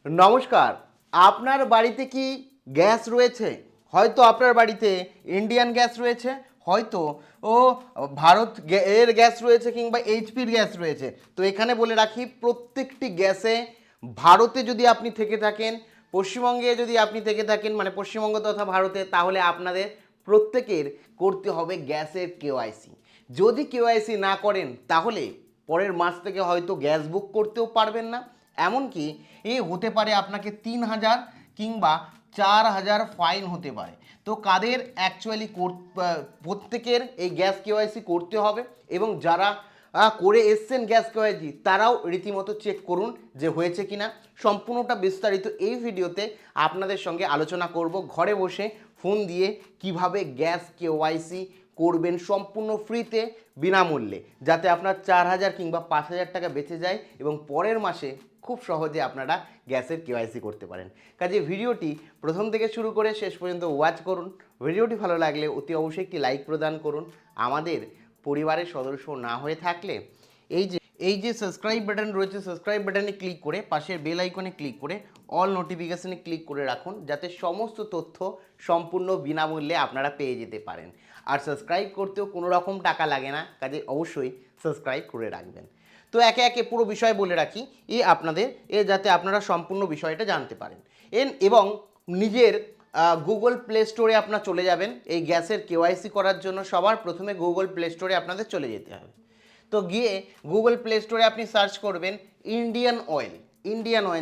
নমস্কার। আপনার বাড়িতে কি গ্যাস রয়েছে? হয়তো আপনার বাড়িতে ইন্ডিয়ান গ্যাস রয়েছে, হয়তো ও এর গ্যাস রয়েছে কিংবা এইচপির গ্যাস রয়েছে। তো এখানে বলে রাখি, প্রত্যেকটি গ্যাসে ভারতে যদি আপনি থেকে থাকেন, পশ্চিমবঙ্গে যদি আপনি থেকে থাকেন, মানে পশ্চিমবঙ্গ তথা ভারতে, তাহলে আপনাদের প্রত্যেকের করতে হবে গ্যাসের কেওআইসি। যদি কেওআইসি না করেন তাহলে পরের মাস থেকে হয়তো গ্যাস বুক করতেও পারবেন না। এমনকি হতে পারে আপনাকে 3,000 কিংবা 4,000 ফাইন হতে পারে। তো কাদের অ্যাকচুয়ালি প্রত্যেকের এই গ্যাস কেওআইসি করতে হবে, এবং যারা করে এসছেন গ্যাস কেওআইসি তারাও রীতিমতো চেক করুন যে হয়েছে কিনা। সম্পূর্ণটা বিস্তারিত এই ভিডিওতে আপনাদের সঙ্গে আলোচনা করব, ঘরে বসে ফোন দিয়ে কিভাবে গ্যাস কেওআইসি করবেন সম্পূর্ণ ফ্রিতে, বিনামূল্যে, যাতে আপনার 4,000 কিংবা 5,000 টাকা বেঁচে যায় এবং পরের মাসে খুব সহজে আপনারা গ্যাসের কেওআইসি করতে পারেন। কাজে ভিডিওটি প্রথম থেকে শুরু করে শেষ পর্যন্ত ওয়াচ করুন। ভিডিওটি ভালো লাগলে অতি অবশ্যই একটি লাইক প্রদান করুন। আমাদের পরিবারের সদস্য না হয়ে থাকলে এই যে সাবস্ক্রাইব বাটন রয়েছে, সাবস্ক্রাইব বাটনে ক্লিক করে পাশের বেল আইকনে ক্লিক করে অল নোটিফিকেশনে ক্লিক করে রাখুন, যাতে সমস্ত তথ্য সম্পূর্ণ বিনামূল্যে আপনারা পেয়ে যেতে পারেন। আর সাবস্ক্রাইব করতেও কোনো রকম টাকা লাগে না, কাজে অবশ্যই সাবস্ক্রাইব করে রাখবেন। তো একে একে পুরো বিষয় বলে রাখি, আপনাদের যাতে আপনারা সম্পূর্ণ বিষয়টা জানতে পারেন। এবং নিজের গুগল প্লে স্টোরে আপনারা চলে যাবেন। এই গ্যাসের কেওআইসি করার জন্য সবার প্রথমে গুগল প্লে স্টোরে আপনাদের চলে যেতে হবে। তো গিয়ে গুগল প্লে স্টোরে আপনি সার্চ করবেন ইন্ডিয়ান অয়েল।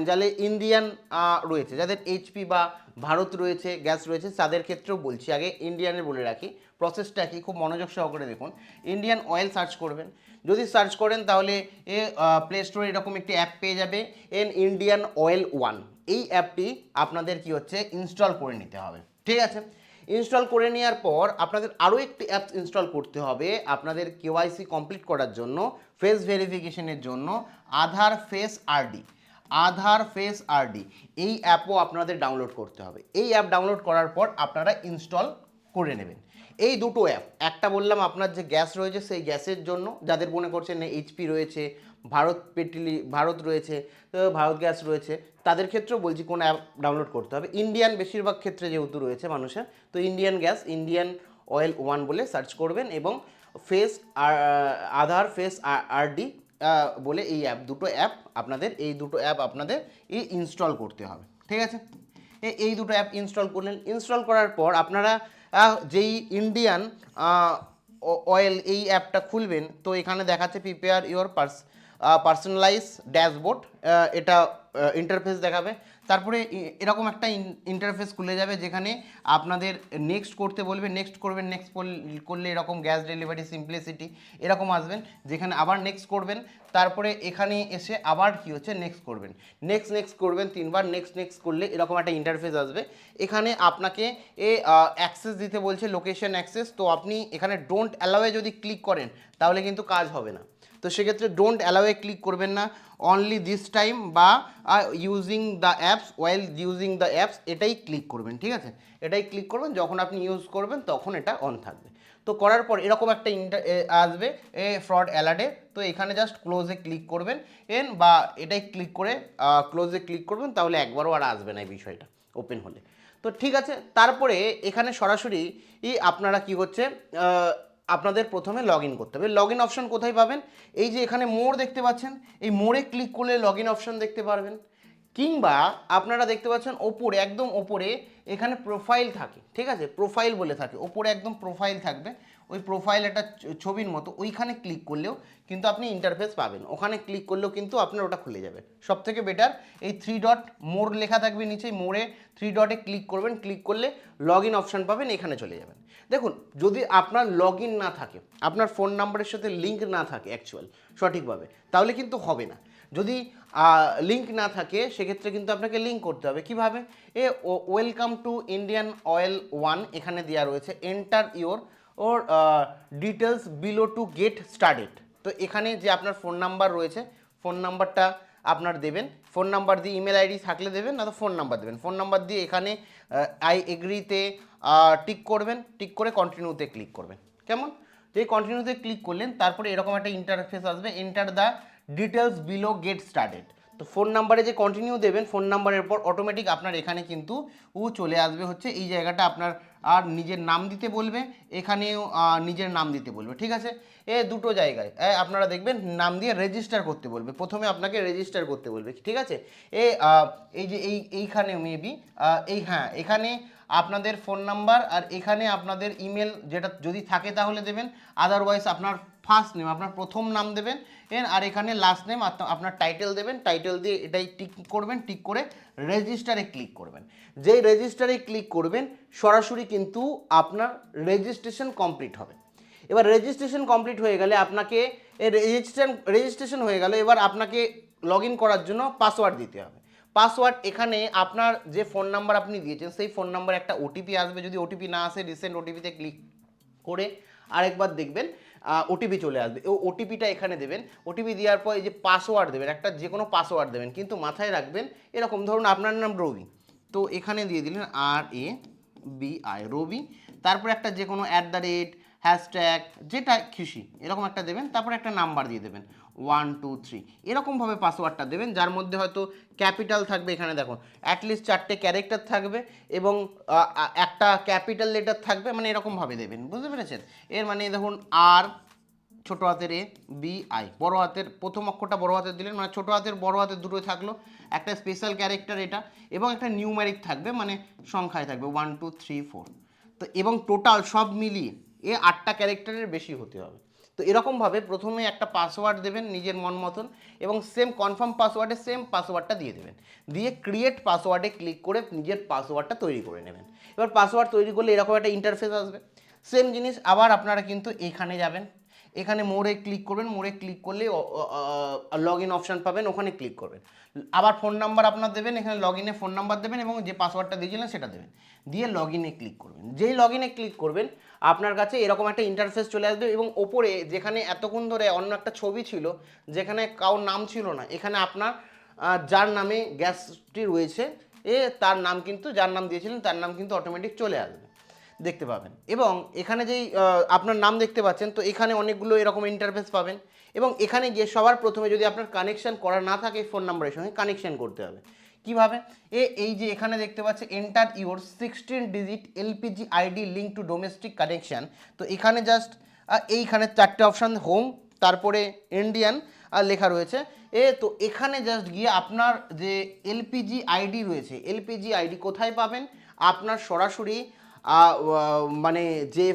যাদের ইন্ডিয়ান রয়েছে, যাদের এইচপি বা ভারত রয়েছে, গ্যাস রয়েছে, তাদের ক্ষেত্রেও বলছি, আগে ইন্ডিয়ানের বলে রাখি, প্রসেসটা কি খুব মনোযোগ সহকারে দেখুন। ইন্ডিয়ান অয়েল সার্চ করবেন। যদি সার্চ করেন তাহলে প্লে স্টোরে এরকম একটি অ্যাপ পেয়ে যাবে, ইন্ডিয়ান অয়েল 1। এই অ্যাপটি আপনাদের কি হচ্ছে ইনস্টল করে নিতে হবে, ঠিক আছে। ইনস্টল করে নেওয়ার পর আপনাদের আরও একটি অ্যাপস ইনস্টল করতে হবে আপনাদের কেওআইসি কমপ্লিট করার জন্য, ফেস ভেরিফিকেশনের জন্য। আধার ফেস আরডি এই অ্যাপও আপনাদের ডাউনলোড করতে হবে। এই অ্যাপ ডাউনলোড করার পর আপনারা ইনস্টল করে নেবেন। এই দুটো অ্যাপ, একটা বললাম আপনার যে গ্যাস রয়েছে সেই গ্যাসের জন্য, যাদের মনে করছেন এইচপি রয়েছে, ভারত রয়েছে, তো ভারত গ্যাস রয়েছে, তাদের ক্ষেত্রেও বলছি কোন অ্যাপ ডাউনলোড করতে হবে। ইন্ডিয়ান বেশিরভাগ ক্ষেত্রে যেহেতু রয়েছে মানুষের, তো ইন্ডিয়ান অয়েল 1 বলে সার্চ করবেন এবং আধার ফেস আরডি বলে এই দুটো অ্যাপ আপনাদের ইনস্টল করতে হবে, ঠিক আছে। এই দুটো অ্যাপ ইনস্টল করলেন। ইনস্টল করার পর আপনারা যেই ইন্ডিয়ান অয়েল এই অ্যাপটা খুলবেন, তো এখানে দেখাচ্ছে প্রিপেয়ার ইওর পার্সোনালাইজ ড্যাশবোর্ড, এটা ইন্টারফেস দেখাবে। তারপরে এরকম একটা ইন্টারফেস খুলে যাবে, যেখানে আপনাদের নেক্সট করতে বলবে, নেক্সট করবেন। নেক্সট করলে এরকম গ্যাস ডেলিভারি সিম্পলিসিটি এরকম আসবেন, যেখানে আবার নেক্সট করবেন। তারপরে এখানে এসে আবার কি হচ্ছে নেক্সট করবেন, নেক্সট করবেন 3বার। নেক্সট করলে এরকম একটা ইন্টারফেস আসবে। এখানে আপনাকে অ্যাক্সেস দিতে বলছে, লোকেশন অ্যাক্সেস। তো আপনি এখানে ডোন্ট অ্যালাউয়ে যদি ক্লিক করেন তাহলে কিন্তু কাজ হবে না। তো সেক্ষেত্রে ডোন্ট অ্যালাউয়ে ক্লিক করবেন না, অনলি দিস টাইম বা ইউজিং দ্য অ্যাপস এটাই ক্লিক করবেন, ঠিক আছে। এটাই ক্লিক করবেন, যখন আপনি ইউজ করবেন তখন এটা অন থাকবে। তো করার পর এরকম একটা আসবে ফ্রড অ্যালার্টে। তো এখানে জাস্ট ক্লোজে ক্লিক করবেন বা এটাই ক্লিক করে ক্লোজে ক্লিক করবেন, তাহলে একবারও আর আসবে না এই বিষয়টা ওপেন হলে। তো ঠিক আছে, তারপরে এখানে সরাসরি আপনারা কি হচ্ছে আপনাদের প্রথমে লগ ইন করতে হবে। লগ ইন অপশন কোথায় পাবেন? এই যে এখানে মোর দেখতে পাচ্ছেন, এই মোড়ে ক্লিক করলে লগ ইন অপশন দেখতে পারবেন। কিংবা আপনারা দেখতে পাচ্ছেন ওপরে, একদম ওপরে এখানে প্রোফাইল থাকে, ঠিক আছে, প্রোফাইল বলে থাকে, ওপরে একদম প্রোফাইল থাকবে। ওই প্রোফাইল একটা ছবির মতো, ওইখানে ক্লিক করলেও কিন্তু আপনি ইন্টারফেস পাবেন। ওখানে ক্লিক করলেও কিন্তু আপনার ওটা খুলে যাবে। সব থেকে বেটার এই 3 ডট মোর লেখা থাকবে নিচে, মোড়ে 3 ডটে ক্লিক করবেন। ক্লিক করলে লগ ইন অপশান পাবেন, এখানে চলে যাবেন। দেখুন, যদি আপনার লগ ইন না থাকে, আপনার ফোন নাম্বারের সাথে লিঙ্ক না থাকে অ্যাকচুয়াল সঠিকভাবে, তাহলে কিন্তু হবে না। যদি লিঙ্ক না থাকে সেক্ষেত্রে কিন্তু আপনাকে লিঙ্ক করতে হবে। কিভাবে? ওয়েলকাম টু ইন্ডিয়ান অয়েল 1 এখানে দেওয়া রয়েছে, enter your details below to get started. তো এখানে যে আপনার ফোন নাম্বার রয়েছে, ফোন নাম্বারটা আপনার দেবেন। ফোন নাম্বার দিয়ে ইমেল আইডি থাকলে দেবেন, না তো ফোন নাম্বার দেবেন। ফোন নাম্বার দিয়ে এখানে আই এগ্রিতে টিক করবেন, টিক করে কন্টিনিউতে ক্লিক করবেন। কেমন? যে কন্টিনিউতে ক্লিক করলেন, তারপরে এরকম একটা ইন্টারফেস আসবে, enter the details below get started. তো ফোন নাম্বারে যে কন্টিনিউ দেবেন, ফোন নাম্বারের পর অটোমেটিক আপনার এখানে কিন্তু চলে আসবে হচ্ছে এই জায়গাটা, আপনার আর নিজের নাম দিতে বলবে, এখানেও নিজের নাম দিতে বলবে, ঠিক আছে। দুটো জায়গায় আপনারা দেখবেন নাম দিয়ে রেজিস্টার করতে বলবে, প্রথমে আপনাকে রেজিস্টার করতে বলবে, ঠিক আছে। এই যে এইখানে মেবি হ্যাঁ, এখানে আপনাদের ফোন নাম্বার আর এখানে আপনাদের ইমেল যেটা যদি থাকে তাহলে দেবেন, আদারওয়াইজ আপনার ফার্স্ট নেম, আপনার প্রথম নাম দেবেন, আর এখানে লাস্ট নেম, আপনার টাইটেল দেবেন, টাইটেল দিয়ে এটাই টিক করবেন, টিক করে রেজিস্টারে ক্লিক করবেন। যেই রেজিস্টারে ক্লিক করবেন সরাসরি কিন্তু আপনার রেজিস্ট্রেশন কমপ্লিট হবে। এবার রেজিস্ট্রেশন কমপ্লিট হয়ে গেলে আপনাকে রেজিস্ট্রেশন হয়ে গেলে এবার আপনাকে লগ ইন করার জন্য পাসওয়ার্ড দিতে হবে। পাসওয়ার্ড এখানে আপনার যে ফোন নাম্বার আপনি দিয়েছেন সেই ফোন নাম্বারে একটা ওটিপি আসবে, যদি ওটিপি না আসে রিসেন্ট ওটিপিতে ক্লিক করে আরেকবার দেখবেন ওটিপি চলে আসবে, ও ওটিপিটা এখানে দেবেন। ওটিপি দেওয়ার পর এই যে পাসওয়ার্ড দেবেন, একটা যে কোনো পাসওয়ার্ড দেবেন, কিন্তু মাথায় রাখবেন এরকম, ধরুন আপনার নাম রবি, তো এখানে দিয়ে দিলেন RABI রবি, তারপর একটা যে কোনো @ হ্যাশট্যাগ যেটা খুশি এরকম একটা দেবেন, তারপর একটা নাম্বার দিয়ে দেবেন 1 2 3, এরকমভাবে পাসওয়ার্ডটা দেবেন, যার মধ্যে হয়তো ক্যাপিটাল থাকবে, এখানে দেখুন অ্যাটলিস্ট 4টে ক্যারেক্টার থাকবে এবং একটা ক্যাপিটাল লেটার থাকবে, মানে এরকমভাবে দেবেন, বুঝতে পেরেছেন। এর মানে দেখুন আর ছোটো হাতের ABI, বড় হাতের প্রথম অক্ষরটা বড় হাতের দিলেন, মানে ছোটো হাতের বড় হাতের দুটোই থাকলো, একটা স্পেশাল ক্যারেক্টার এটা, এবং একটা নিউমেরিক থাকবে, মানে সংখ্যায় থাকবে 1 2 3 4, তো এবং টোটাল সব মিলিয়ে 8টা ক্যারেক্টারের বেশি হতে হবে। তো এরকমভাবে প্রথমে একটা পাসওয়ার্ড দেবেন নিজের মন মতন, এবং সেম কনফার্ম পাসওয়ার্ডে সেম পাসওয়ার্ডটা দিয়ে দেবেন, দিয়ে ক্রিয়েট পাসওয়ার্ডে ক্লিক করে নিজের পাসওয়ার্ডটা তৈরি করে নেবেন। এবার পাসওয়ার্ড তৈরি করলে এরকম একটা ইন্টারফেস আসবে। সেম জিনিস আবার আপনারা কিন্তু এখানে যাবেন, এখানে মোড়ে ক্লিক করবেন, মোড়ে ক্লিক করলে লগ ইন অপশান পাবেন, ওখানে ক্লিক করবেন, আবার ফোন নাম্বার আপনার দেবেন, এখানে লগ ইনে ফোন নাম্বার দেবেন এবং যে পাসওয়ার্ডটা দিয়েছিলেন সেটা দেবেন, দিয়ে লগ ইনে ক্লিক করবেন। যেই লগ ইনে ক্লিক করবেন আপনার কাছে এরকম একটা ইন্টারফেস চলে আসবে, এবং ওপরে যেখানে এতক্ষণ ধরে অন্য একটা ছবি ছিল যেখানে কারোর নাম ছিল না, এখানে আপনার যার নামে গ্যাসটি রয়েছে তার নাম কিন্তু, যার নাম দিয়েছিলেন তার নাম কিন্তু অটোমেটিক চলে আসবে, দেখতে পাবেন। এবং এখানে যেই আপনার নাম দেখতে পাচ্ছেন, তো এখানে অনেকগুলো এরকম ইন্টারফেস পাবেন, এবং এখানে গিয়ে সবার প্রথমে যদি আপনার কানেকশন করা না থাকে ফোন নাম্বারের সঙ্গে কানেকশন করতে হবে। কিভাবে? এই যে এখানে দেখতে পাচ্ছি enter your 16 digit LPG ID link to domestic connection, তো এখানে জাস্ট এইখানে 4টে অপশান, হোম, তারপরে ইন্ডিয়ান আর লেখা রয়েছে, তো এখানে জাস্ট গিয়ে আপনার যে LPG ID রয়েছে, LPG ID কোথায় পাবেন? আপনার সরাসরি মানে যে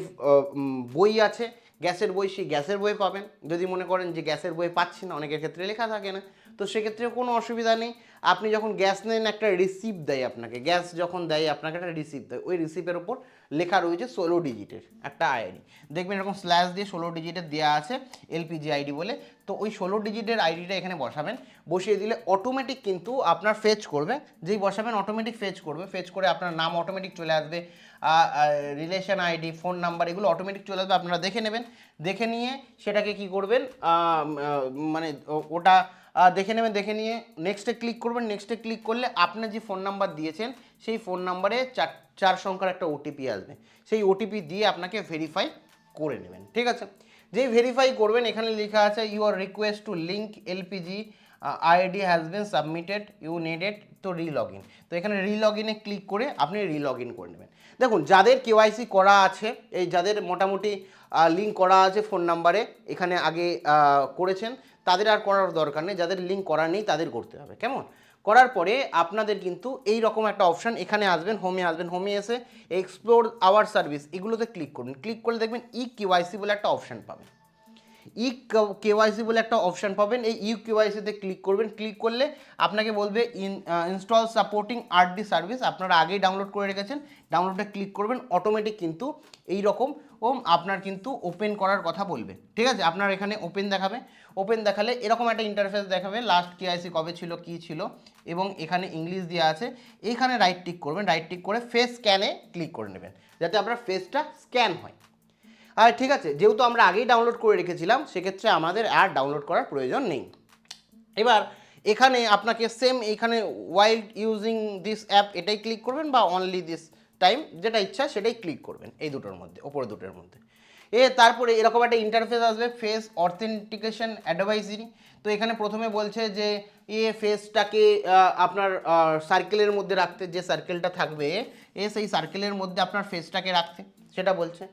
বই আছে গ্যাসের বই, সেই গ্যাসের বই পাবেন। যদি মনে করেন যে গ্যাসের বই পাচ্ছি না, অনেকের ক্ষেত্রে লেখা থাকে না, তো সেক্ষেত্রে কোনো অসুবিধা নেই। আপনি যখন গ্যাস নেন একটা রিসিপ্ট দেয় আপনাকে, গ্যাস যখন দেয় আপনাকে একটা রিসিপ্ট দেয়, ওই রিসিপ্টের ওপর লেখা রয়েছে 16 ডিজিটের একটা আইডি, দেখবেন এরকম স্ল্যাশ দিয়ে 16 ডিজিটের দেওয়া আছে LPG ID বলে, তো ওই 16 ডিজিটের আইডিটা এখানে বসাবেন, বসিয়ে দিলে অটোমেটিক কিন্তু আপনার ফেচ করবে, যেই বসাবেন অটোমেটিক ফেচ করবে, ফেচ করে আপনার নাম অটোমেটিক চলে আসবে, রিলেশন ID, ফোন নাম্বার, এগুলো অটোমেটিক চলে আসবে, আপনারা দেখে নেবেন। দেখে নিয়ে সেটাকে কি করবেন, মানে ওটা দেখে নেবেন, দেখে নিয়ে নেক্সটে ক্লিক করবেন। নেক্সটে ক্লিক করলে আপনি যে ফোন নাম্বার দিয়েছেন সেই ফোন নাম্বারে 4 সংখ্যার একটা ওটিপি আসবে, সেই ওটিপি দিয়ে আপনাকে ভেরিফাই করে নেবেন, ঠিক আছে। যেই ভেরিফাই করবেন এখানে লেখা আছে your request to link LPG ID has been submitted, you needed to relog in, তো এখানে রিলগ ইনে ক্লিক করে আপনি রিলগ ইন করে নেবেন। দেখুন যাদের KYC করা আছে, এই যাদের মোটামুটি লিঙ্ক করা আছে ফোন নাম্বারে, এখানে আগে করেছেন, তাদের আর করার দরকার নেই, যাদের লিঙ্ক করা নেই তাদের করতে হবে, কেমন। করার পরে আপনাদের কিন্তু এই রকম একটা অপশান এখানে আসবেন, হোমে এসে এক্সপ্লোর আওয়ার সার্ভিস এগুলোতে ক্লিক করুন, ক্লিক করলে দেখবেন KYC বলে একটা অপশান পাবেন, KYC বলে একটা অপশান পাবেন, এই KYCতে ক্লিক করবেন, ক্লিক করলে আপনাকে বলবে ইনস্টল সাপোর্টিং RD সার্ভিস, আপনারা আগেই ডাউনলোড করে রেখেছেন, ডাউনলোডে ক্লিক করবেন, অটোমেটিক কিন্তু এই রকম আপনার কিন্তু ওপেন করার কথা বলবে, ঠিক আছে। আপনার এখানে ওপেন দেখাবে, ওপেন দেখালে এরকম একটা ইন্টারফেস দেখাবে, লাস্ট KYC কবে ছিল, কী ছিল, এবং এখানে ইংলিশ দেওয়া আছে, এইখানে রাইট টিক করবেন, রাইট টিক করে ফেস স্ক্যানে ক্লিক করে নেবেন, যাতে আপনার ফেসটা স্ক্যান হয়। আর ঠিক আছে, যেহেতু আমরা আগেই ডাউনলোড করে রেখেছিলাম সেক্ষেত্রে আমাদের আর ডাউনলোড করার প্রয়োজন নেই। এবার এখানে আপনাকে সেম এইখানে ওয়াইল ইউজিং দিস অ্যাপ এটাই ক্লিক করবেন, বা অনলি দিস টাইম, যেটা ইচ্ছা সেটাই ক্লিক করবেন, এই দুটোর মধ্যে, ওপরে দুটোর মধ্যে। তারপরে এরকম একটা ইন্টারফেস আসবে, ফেস অথেন্টিকেশন অ্যাডভাইজারি। তো এখানে প্রথমে বলছে যে ফেসটাকে আপনার সার্কেলের মধ্যে রাখতে, যে সার্কেলটা থাকবে সেই সার্কেলের মধ্যে আপনার ফেসটাকে রাখতে, সেটা বলছে।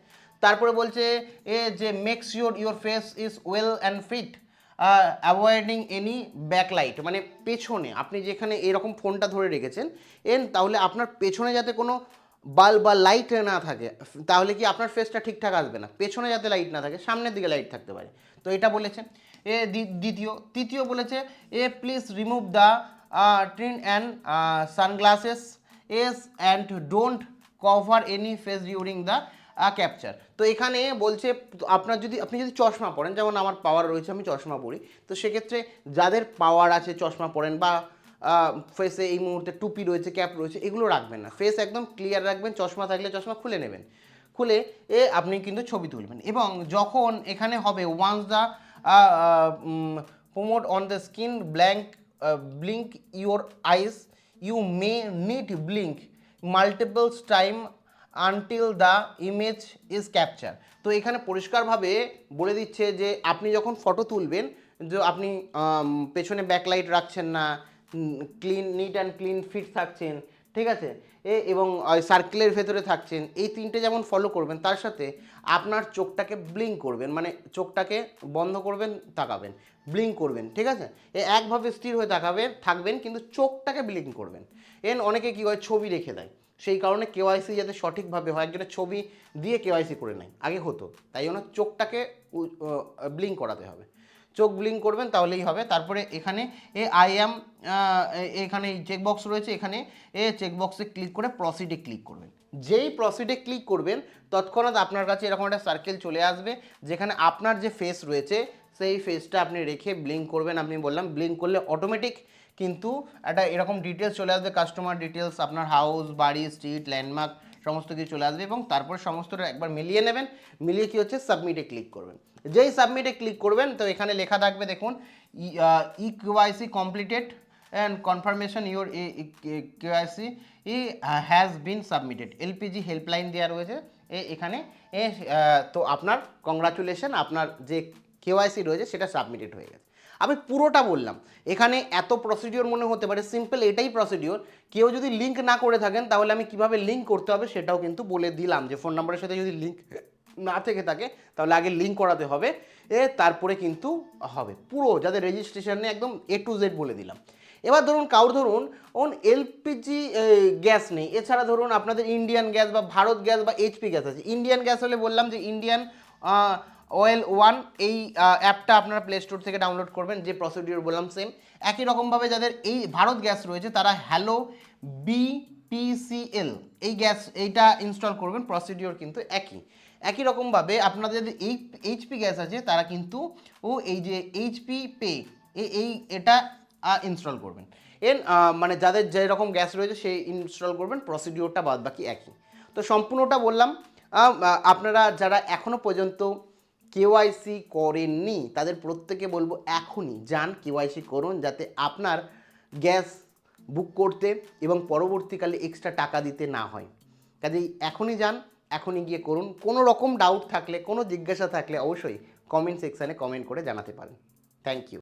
তারপরে বলছে যে make sure your face is well and fit, avoiding any backlight, মানে পেছনে আপনি যেখানে এরকম ফোনটা ধরে রেখেছেন তাহলে আপনার পেছনে যাতে কোনো বাল্ব বা লাইট না থাকে, তাহলে কি আপনার ফেসটা ঠিকঠাক আসবে না। পেছনে যাতে লাইট না থাকে, সামনের দিকে লাইট থাকতে পারে। তো এটা বলেছে। তৃতীয় বলেছে please remove the train and sunglasses and don't cover any face during the capture. তো এখানে বলছে আপনি যদি চশমা পরেন, যেমন আমার পাওয়ার রয়েছে, আমি চশমা পরি, তো সেক্ষেত্রে যাদের পাওয়ার আছে চশমা পরেন বা ফেসে এই মুহূর্তে টুপি রয়েছে, ক্যাপ রয়েছে, এগুলো রাখবেন না, ফেস একদম ক্লিয়ার রাখবেন। চশমা থাকলে চশমা খুলে নেবেন, খুলে আপনি কিন্তু ছবি তুলবেন। এবং যখন এখানে হবে once the prompt on the screen blink your eyes, you may need blink multiples time until the image is capture. তো এখানে পরিষ্কারভাবে বলে দিচ্ছে যে আপনি যখন ফটো তুলবেন, যে আপনি পেছনে ব্যাকলাইট রাখছেন না, নিট অ্যান্ড ক্লিন ফিট থাকছেন, ঠিক আছে, এবং সার্কেলের ভেতরে থাকছেন, এই তিনটে যেমন ফলো করবেন, তার সাথে আপনার চোখটাকে ব্লিঙ্ক করবেন, মানে চোখটাকে বন্ধ করবেন, তাকাবেন, ব্লিঙ্ক করবেন, ঠিক আছে, একভাবে স্থির হয়ে থাকবেন কিন্তু চোখটাকে ব্লিঙ্ক করবেন। অনেকে কী হয়, ছবি রেখে দেয়, সেই কারণে কেওয়াইসি যাতে সঠিকভাবে হয়, একজনের ছবি দিয়ে কেওয়াইসি করে নেয়, আগে হতো, তাই জন্য চোখটাকে ব্লিঙ্ক করাতে হবে, চোখ ব্লিঙ্ক করবেন তাহলেই হবে। তারপরে এখানে এখানে চেকবক্স রয়েছে, এখানে চেকবক্সে ক্লিক করে প্রসিডে ক্লিক করবেন। যেই প্রসিডে ক্লিক করবেন তৎক্ষণাৎ আপনার কাছে এরকম একটা সার্কেল চলে আসবে, যেখানে আপনার যে ফেস রয়েছে সেই ফেসটা আপনি রেখে ব্লিঙ্ক করবেন। আপনি বললাম ব্লিঙ্ক করলে অটোমেটিক কিন্তু একটা এরকম ডিটেলস চলে আসবে, কাস্টমার ডিটেলস, আপনার হাউস, বাড়ি, স্ট্রিট, ল্যান্ডমার্ক সমস্ত কিছু চলে আসবে, এবং তারপর সমস্তটা একবার মিলিয়ে নেবেন, মিলিয়ে কি হচ্ছে সাবমিটে ক্লিক করবেন। যেই সাবমিটে ক্লিক করবেন তো এখানে লেখা থাকবে, দেখুন, eKYC completed and confirmation your KYC has been submitted, LPG helpline দেওয়া রয়েছে এখানে। তো আপনার কংগ্রাচুলেশন, আপনার যে কেওয়াইসি রয়েছে সেটা সাবমিটেড হয়ে গেছে। আমি পুরোটা বললাম, এখানে এত প্রসিডিওর মনে হতে পারে, সিম্পল এটাই প্রসিডিওর। কেউ যদি লিঙ্ক না করে থাকেন তাহলে আমি কিভাবে লিঙ্ক করতে হবে সেটাও কিন্তু বলে দিলাম, যে ফোন নাম্বারের সাথে যদি লিঙ্ক না থেকে থাকে তাহলে আগে লিঙ্ক করাতে হবে, তারপরে কিন্তু হবে। পুরো যাদের রেজিস্ট্রেশন নেই একদম A to Z বলে দিলাম। এবার ধরুন ধরুন এলপিজি গ্যাস নেই, এছাড়া ধরুন আপনাদের ইন্ডিয়ান গ্যাস বা ভারত গ্যাস বা এইচপি গ্যাস আছে। ইন্ডিয়ান গ্যাস হলে বললাম যে ইন্ডিয়ান অয়েল ওয়ান, এই অ্যাপটা আপনারা প্লে স্টোর থেকে ডাউনলোড করবেন, যে প্রসিডিওর বললাম সেম। একই রকমভাবে যাদের এই ভারত গ্যাস রয়েছে তারা হ্যালো BPCL এই এইটা ইনস্টল করবেন, প্রসিডিওর কিন্তু একই রকমভাবে আপনাদের যদি এইচপি গ্যাস আছে তারা কিন্তু এই যে এইচপি পে এটা ইনস্টল করবেন। মানে যাদের যেরকম গ্যাস রয়েছে সেই ইনস্টল করবেন, প্রসিডিওরটা বাদ বাকি একই। তো সম্পূর্ণটা বললাম। আপনারা যারা এখনও পর্যন্ত কেওয়াইসি করেননি তাদের প্রত্যেকে বলবো এখনই যান কেওয়াইসি করুন, যাতে আপনার গ্যাস বুক করতে এবং পরবর্তীকালে এক্সট্রা টাকা দিতে না হয়। কাজেই এখনই যান, এখনই গিয়ে করুন। কোনো রকম ডাউট থাকলে, কোনো জিজ্ঞাসা থাকলে অবশ্যই কমেন্ট সেকশানে কমেন্ট করে জানাতে পারেন। Thank you.